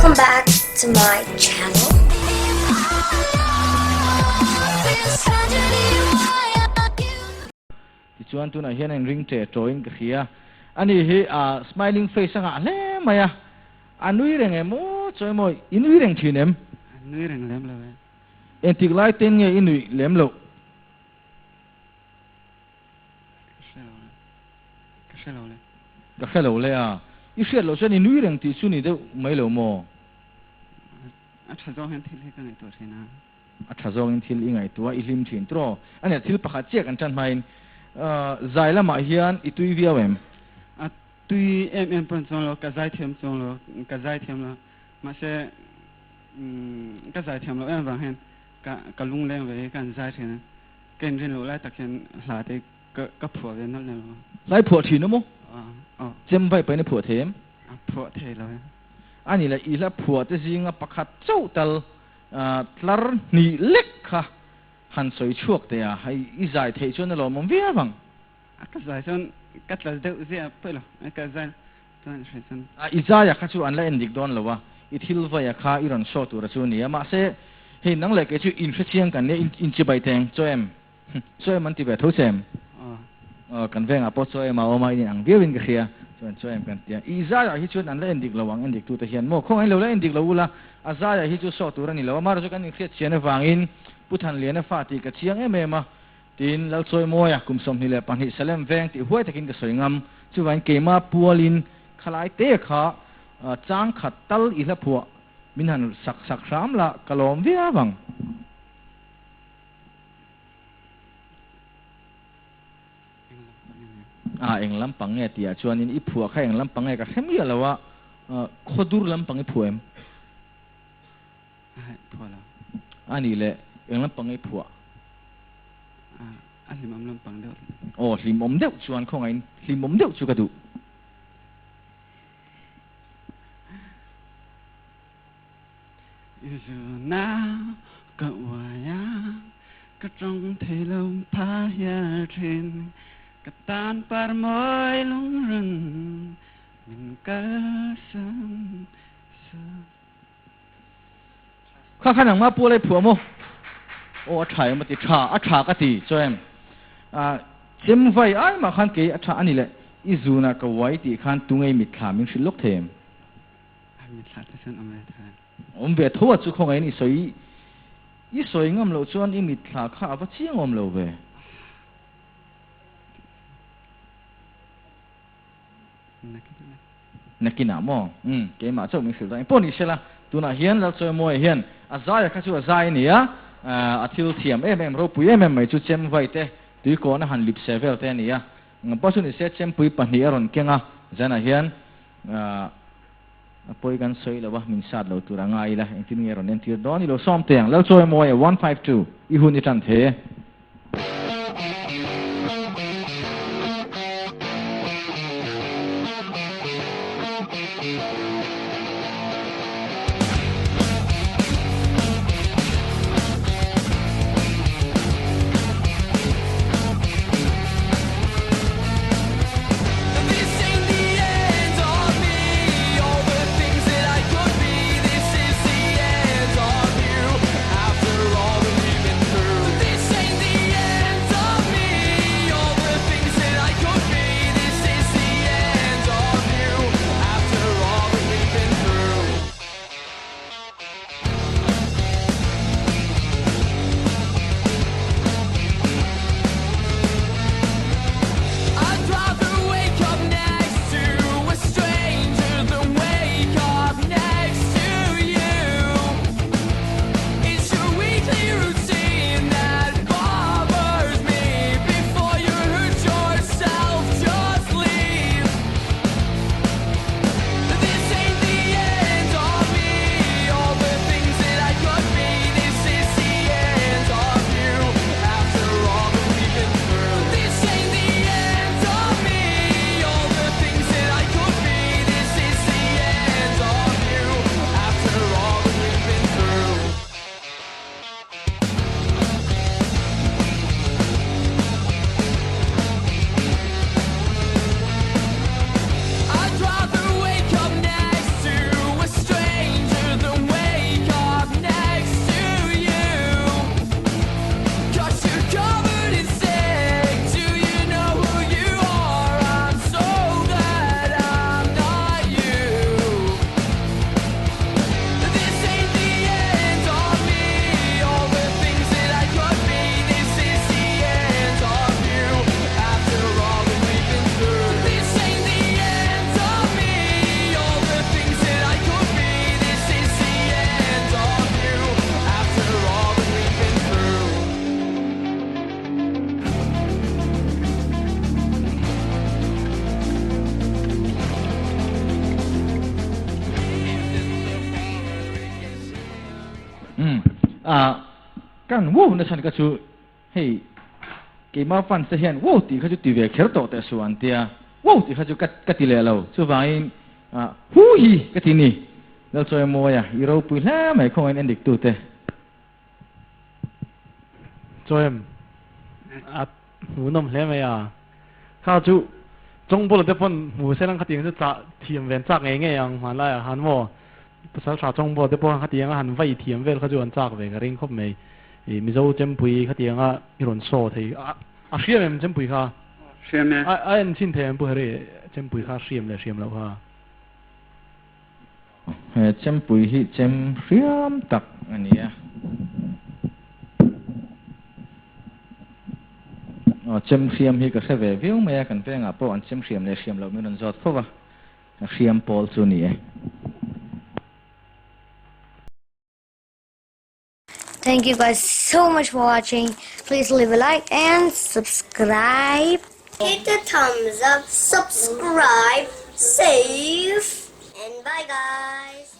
Welcome back to my channel. Ti chuan tu na hian an ring te drawing ka khia ani hi smiling face anga le maya anui reng emo choi moi inui reng thinem nuôi rừng lem là vậy en tik lai ten nge inui lem lo cái xe lầu này ka khelo le a I hriat lo chen inui reng ti chu ni de mai lo mo à thật ra hiện thì cái này tôi thấy na a tha zong in thil ingai tua I hlim thin tro ani thil pakhat chek an tan main zai lama hian itui viawem à tuy em phân xong rồi cái giải thêm xong rồi cái giải thêm là mà sẽ cái giải thêm là em vào hen cái lung lên về cái giải thêm cái trên lỗ lại tập hiện là thì cái phổ về nó là lai phuwa thi no mo à chem vai pe ne phuwa them phổ thế rồi ani la I la phuwa te zinga pakhat chau tal tlar ni lek kha han soi chuak te a hai I zai thei chon lo mom via bang à cái giải xong cái là đều dễ phải rồi cái giải tôi nói xong I zaya kha chu an la endik don lo wa I thil vai kha I ron so tu ra chu ni ma se he nang le ke chu in kha chiang kan ne in chi bai teng cho em man ti be tho sem kan venga po cho em a o mai ni ang viewin ka khia cho em kan tia I zaya hi chu an la endik lo wang endik tu te hian mo khong ai lo la endik lo ula a zaya hi chu so tu ra ni lo ma ro chu kan in khia chian wangin puthan lian fa ti ka chiang em em a tin Lalchawimawia kum som ni le pan hi salem veng ti huai takin ka soingam chu wain keima pualin khalai te kha chang khat tal I la phua min han sak ram la kalom via wang englam pang nge tia chuan in I phua kha englam pang nge ka khem ya lawa khodur lam pang I phuem phổ là ani le englam pang I phua anh làm làm bằng được hlim om deuh chuan khong in hlim om deuh chu ka du giờ nào cậu ya cái trong thế lòng phá ya trên cái tan par môi lung rừng mình cả sân kha khanang ma pu lai phua mo a thai ma ti tha ka ti cho em chem vai ai ma khan ke a tha ani le I zuna ka wai ti khan tungai mit thla min shilok them anh biết là sân âm này thôi ve thowa chu khong ai ni I soi ngam lo chuan I mit thla kha va chiang om lo ve nakina mo ke ma chau mi sil dai poni sela tuna hian Lalchawimawia hian azaya kha chu azai ni a thil thiam em ro pui em mai chu chem vai te tui ko na han lip sevel te ni pa chu ni se CHEMPUI pahnih a ron kenga zana hian apoi kan soi lawa min sat lo tura ngai la engtin nge ron en tir don I lo som teng Lalchawimawia 152 I hun I tan the This ain't กันวูนะฉันก็ชูเฮ้เกี่ยมาฟันเสียนวูตีเขาจะตีเวกเขรโตแต่ส่วนเดียวูตีเขาจะกัดตีเลเราช่วยว่าฮู้ฮีกัดที่นี่แล้วช่วยมัวยอีเราปุยแล้วไม่คงเอ็นดิกตัวเตะช่วยหูนมเล่ไหมข้าจูจงบุรุษเด็กคนหูเส้นลังคดีก็จะเทียมเวนจากไงยังมันไรหันว่าภาษาชาจงบุรุษเด็กคนคดีก็หันไว้เทียมเวนเขาจะวันจากเวกริ่งคบไม่มีเจ้าเจมปุยคดีก็อีหล่นโซ่ที่เชื่อมเจมปุยค่ะเชื่อมไหมอันสิ้นเทียมปุยเร่เจมปุยค่ะเชื่อมเลยเชื่อมแล้วค่ะเจมปุยฮิเจมเรียมตักอันนี้เจมเรียมฮิก็แค่วิวไม่กันเพียงเพราะอันเจมเรียมเลยเรียมเราไม่นอนจอดเพราะว่าเรียมพอลซูนี่ Thank you guys so much for watching. Please leave a like and subscribe. Hit the thumbs up, subscribe, save, and bye guys.